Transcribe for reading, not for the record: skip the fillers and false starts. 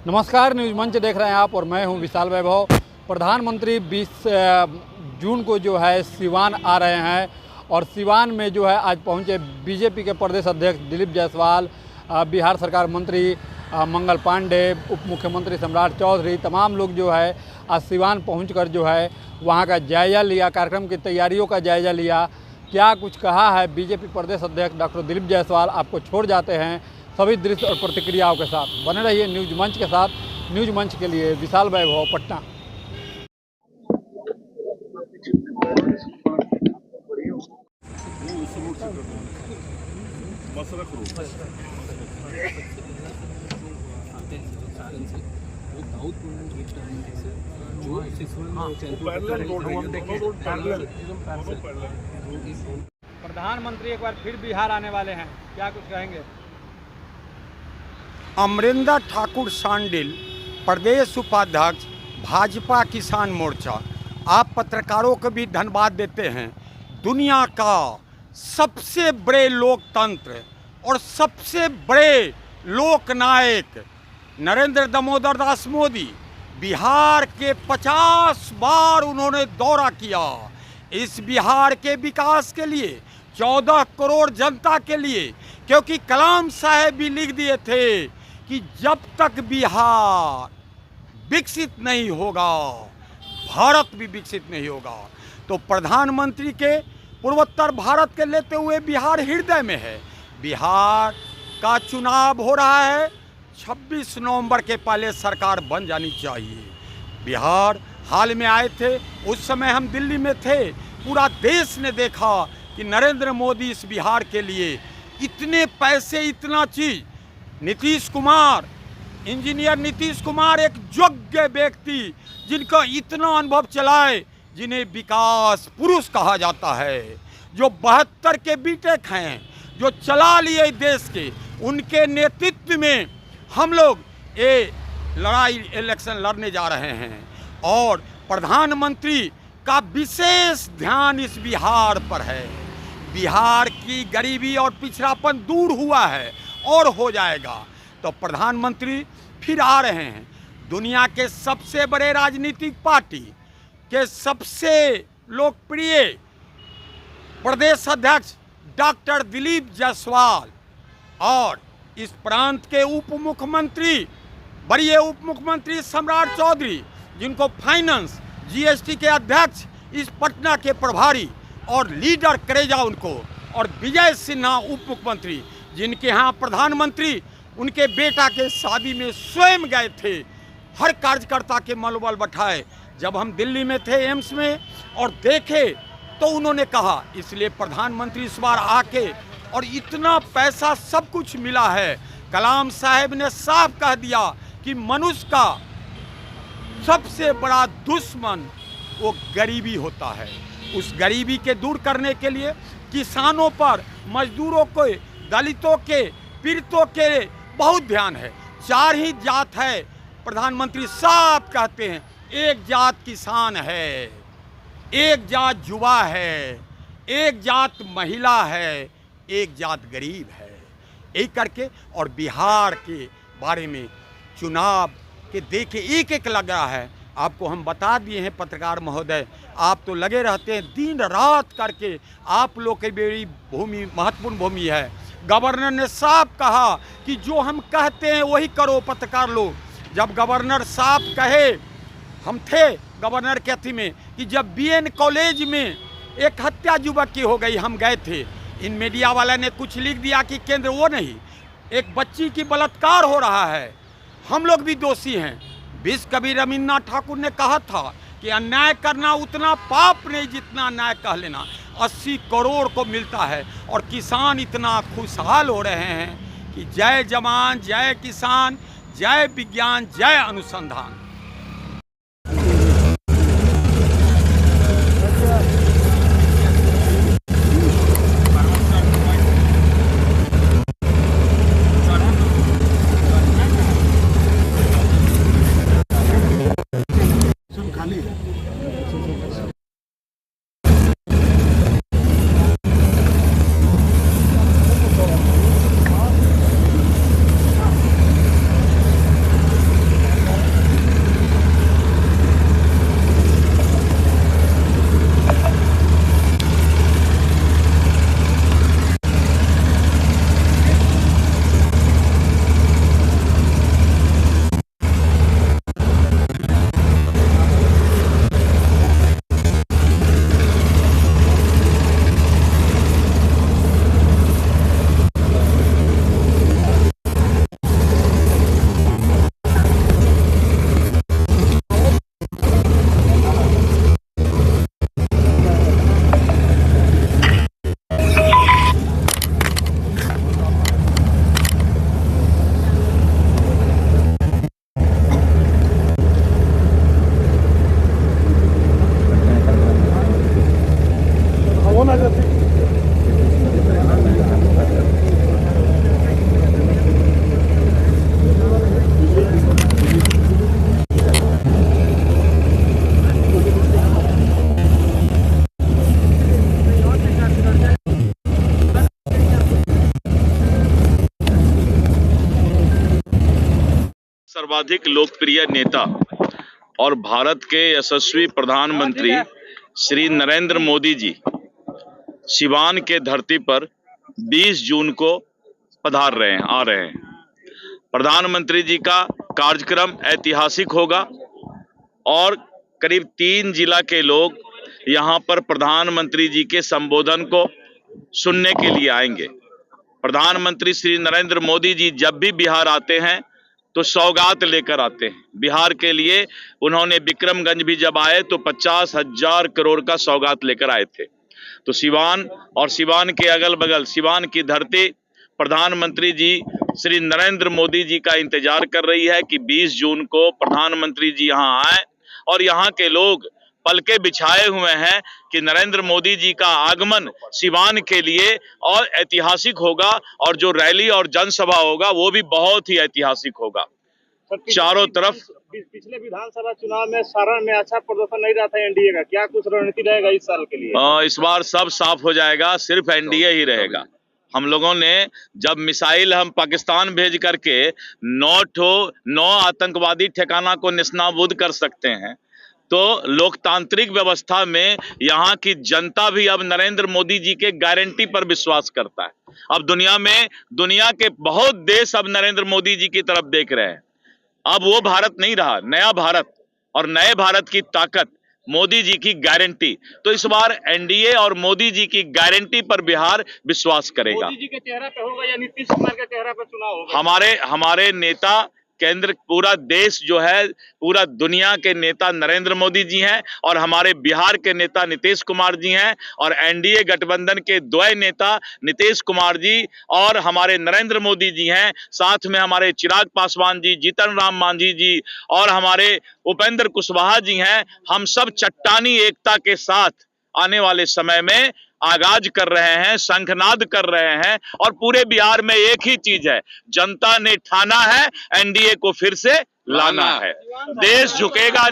नमस्कार, न्यूज़ मंच देख रहे हैं आप और मैं हूं विशाल वैभव। प्रधानमंत्री 20 जून को जो है सिवान आ रहे हैं और सिवान में जो है आज पहुंचे बीजेपी के प्रदेश अध्यक्ष दिलीप जायसवाल, बिहार सरकार मंत्री मंगल पांडे, उप मुख्यमंत्री सम्राट चौधरी, तमाम लोग जो है आज सिवान पहुंचकर जो है वहां का जायज़ा लिया, कार्यक्रम की तैयारियों का जायज़ा लिया। क्या कुछ कहा है बीजेपी प्रदेश अध्यक्ष डॉक्टर दिलीप जायसवाल, आपको छोड़ जाते हैं सभी दृश्य और प्रतिक्रियाओं के साथ। बने रहिए न्यूज़ मंच के साथ। न्यूज़ मंच के लिए विशाल वैभव, पटना। प्रधानमंत्री एक बार फिर बिहार आने वाले हैं, क्या कुछ कहेंगे? अमरिंदर ठाकुर शांडिल, प्रदेश उपाध्यक्ष भाजपा किसान मोर्चा। आप पत्रकारों को भी धन्यवाद देते हैं। दुनिया का सबसे बड़े लोकतंत्र और सबसे बड़े लोकनायक नरेंद्र दामोदर दास मोदी बिहार के 50 बार उन्होंने दौरा किया। इस बिहार के विकास के लिए, 14 करोड़ जनता के लिए, क्योंकि कलाम साहब भी लिख दिए थे कि जब तक बिहार विकसित नहीं होगा भारत भी विकसित नहीं होगा। तो प्रधानमंत्री के पूर्वोत्तर भारत के लेते हुए बिहार हृदय में है। बिहार का चुनाव हो रहा है, 26 नवंबर के पहले सरकार बन जानी चाहिए। बिहार हाल में आए थे, उस समय हम दिल्ली में थे। पूरा देश ने देखा कि नरेंद्र मोदी इस बिहार के लिए इतने पैसे, इतना चीज। नीतीश कुमार, इंजीनियर नीतीश कुमार एक योग्य व्यक्ति जिनका इतना अनुभव चलाए, जिन्हें विकास पुरुष कहा जाता है, जो 72 के बीटेक हैं, जो चला लिए देश के, उनके नेतृत्व में हम लोग ये लड़ाई इलेक्शन लड़ने जा रहे हैं। और प्रधानमंत्री का विशेष ध्यान इस बिहार पर है। बिहार की गरीबी और पिछड़ापन दूर हुआ है और हो जाएगा। तो प्रधानमंत्री फिर आ रहे हैं। दुनिया के सबसे बड़े राजनीतिक पार्टी के सबसे लोकप्रिय प्रदेश अध्यक्ष डॉक्टर दिलीप जायसवाल और इस प्रांत के उप मुख्यमंत्री, बड़े उप मुख्यमंत्री सम्राट चौधरी, जिनको फाइनेंस, जीएसटी के अध्यक्ष, इस पटना के प्रभारी और लीडर करेजा उनको, और विजय सिन्हा उप मुख्यमंत्री, जिनके यहाँ प्रधानमंत्री उनके बेटा के शादी में स्वयं गए थे, हर कार्यकर्ता के मनोबल बैठाए। जब हम दिल्ली में थे एम्स में और देखे तो उन्होंने कहा, इसलिए प्रधानमंत्री इस बार आके, और इतना पैसा सब कुछ मिला है। कलाम साहब ने साफ कह दिया कि मनुष्य का सबसे बड़ा दुश्मन वो गरीबी होता है। उस गरीबी के दूर करने के लिए किसानों पर, मजदूरों को, दलितों के, पीड़ितों के बहुत ध्यान है। 4 ही जात है, प्रधानमंत्री साफ कहते हैं। एक जात किसान है, एक जात युवा है, एक जात महिला है, एक जात गरीब है। यही करके, और बिहार के बारे में चुनाव के देखे एक एक लग रहा है। आपको हम बता दिए हैं पत्रकार महोदय, आप तो लगे रहते हैं दिन रात करके। आप लोग की बड़ी भूमि, महत्वपूर्ण भूमि है। गवर्नर ने साफ कहा कि जो हम कहते हैं वही करो पत्रकार लोग। जब गवर्नर साफ कहे, हम थे गवर्नर के अथी में कि जब बीएन कॉलेज में एक हत्या युवक की हो गई, हम गए थे। इन मीडिया वाले ने कुछ लिख दिया कि केंद्र, वो नहीं, एक बच्ची की बलात्कार हो रहा है, हम लोग भी दोषी हैं। विश्व कवि रविन्द्रनाथ ठाकुर ने कहा था कि अन्याय करना उतना पाप नहीं जितना न्याय कह लेना। 80 करोड़ को मिलता है और किसान इतना खुशहाल हो रहे हैं कि जय जवान, जय किसान, जय विज्ञान, जय अनुसंधान। सर्वाधिक लोकप्रिय नेता और भारत के यशस्वी प्रधानमंत्री श्री नरेंद्र मोदी जी सिवान के धरती पर 20 जून को आ रहे हैं। प्रधानमंत्री जी का कार्यक्रम ऐतिहासिक होगा और करीब 3 जिला के लोग यहां पर प्रधानमंत्री जी के संबोधन को सुनने के लिए आएंगे। प्रधानमंत्री श्री नरेंद्र मोदी जी जब भी बिहार आते हैं तो सौगात लेकर आते हैं। बिहार के लिए उन्होंने विक्रमगंज भी जब आए तो 50,000 करोड़ का सौगात लेकर आए थे। तो सिवान और सिवान के अगल बगल सिवान की धरती प्रधानमंत्री जी श्री नरेंद्र मोदी जी का इंतजार कर रही है कि 20 जून को प्रधानमंत्री जी यहां आए और यहां के लोग पलके बिछाए हुए हैं कि नरेंद्र मोदी जी का आगमन सिवान के लिए और ऐतिहासिक होगा और जो रैली और जनसभा होगा वो भी बहुत ही ऐतिहासिक होगा। चारों तरफ पिछले विधानसभा चुनाव में सारण में अच्छा प्रदर्शन नहीं रहा था एनडीए का, क्या कुछ रणनीति रहेगा इस साल के लिए? इस बार सब साफ हो जाएगा, सिर्फ एनडीए ही रहेगा। हम लोगों ने जब मिसाइल हम पाकिस्तान भेज करके 9 आतंकवादी ठिकाना को निस्नाबूद कर सकते हैं तो लोकतांत्रिक व्यवस्था में यहाँ की जनता भी अब नरेंद्र मोदी जी के गारंटी पर विश्वास करता है। अब दुनिया के बहुत देश अब नरेंद्र मोदी जी की तरफ देख रहे हैं। अब वो भारत नहीं रहा, नया भारत, और नए भारत की ताकत मोदी जी की गारंटी। तो इस बार एनडीए और मोदी जी की गारंटी पर बिहार विश्वास करेगा। मोदी जी के चेहरा पे होगा या नीतीश कुमार के चेहरा पे चुनाव होगा? हमारे नेता केंद्र, पूरा देश जो है, पूरा दुनिया के नेता नरेंद्र मोदी जी हैं और हमारे बिहार के नेता नीतीश कुमार जी हैं और एनडीए गठबंधन के द्वय नेता नीतीश कुमार जी और हमारे नरेंद्र मोदी जी हैं। साथ में हमारे चिराग पासवान जी, जीतन राम मांझी जी और हमारे उपेंद्र कुशवाहा जी हैं। हम सब चट्टानी एकता के साथ आने वाले समय में आगाज कर रहे हैं, शंखनाद कर रहे हैं और पूरे बिहार में एक ही चीज है, जनता ने ठाना है एनडीए को फिर से लाना है। देश झुकेगा।